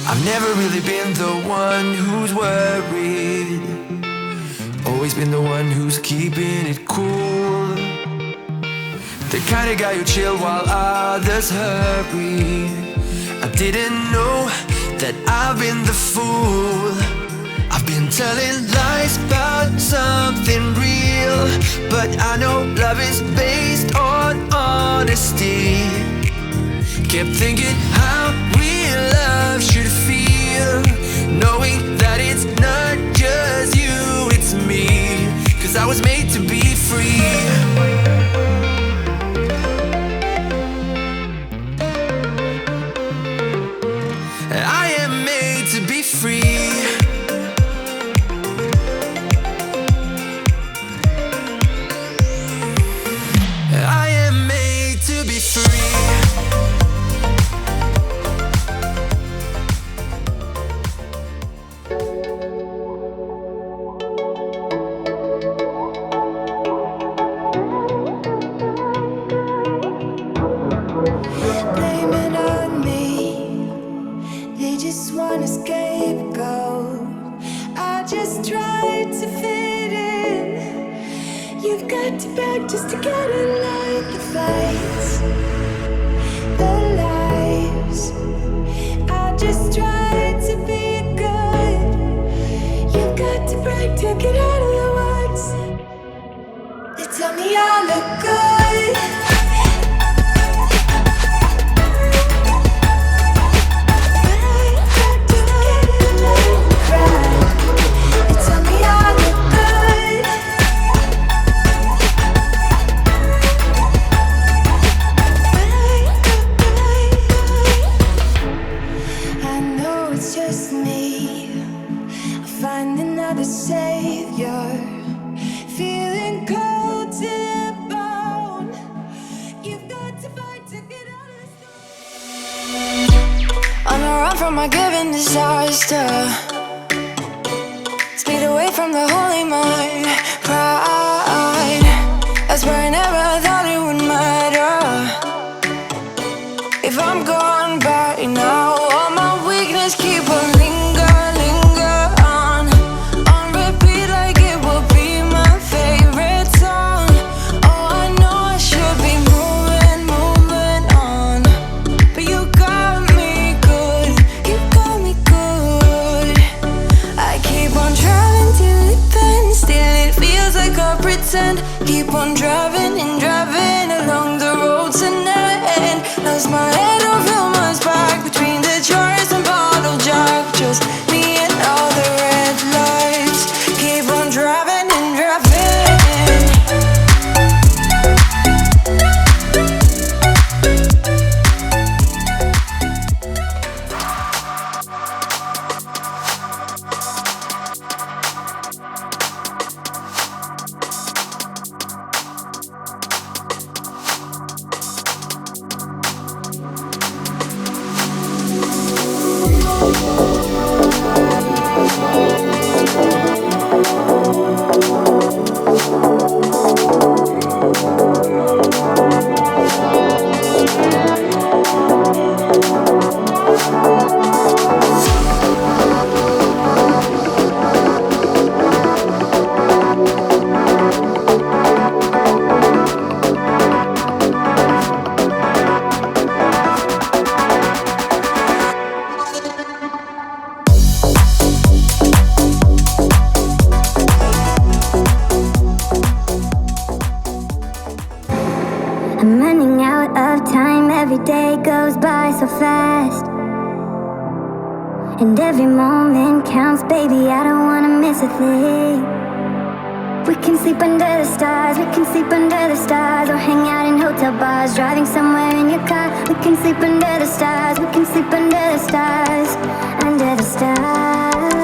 I've never really been the one who's worried, always been the one who's keeping it cool. The kind of guy who chill while others hurry. I didn't know that I've been the fool. I've been telling lies about something real, but I know love is based on honesty. Kept thinking how real love should feel, knowing that it's not just you, it's me. 'Cause I was made to be free. I am made to be free. I am made to be free. Blame it on me. They just want a scapegoat. I just tried to fit in. You've got to beg just to get in line. The fights, the lies. I just tried to be good. You've got to brag to get out of the woods. They tell me I look good. Find another savior, feeling cold to the bone. You've got to fight to get out of this. On a run from my given disaster, speed away from the holy mind, pride. That's where I never thought it would matter. If I'm gone by now, all my weakness keep on linger. Keep on driving and driving along the road tonight. Lost my head over my back between the jars and bottle jack. Just me and all the red lights. Keep on driving and driving. I'm running out of time, every day goes by so fast. And every moment counts, baby, I don't wanna miss a thing. We can sleep under the stars, we can sleep under the stars, or hang out in hotel bars, driving somewhere in your car. We can sleep under the stars, we can sleep under the stars, under the stars.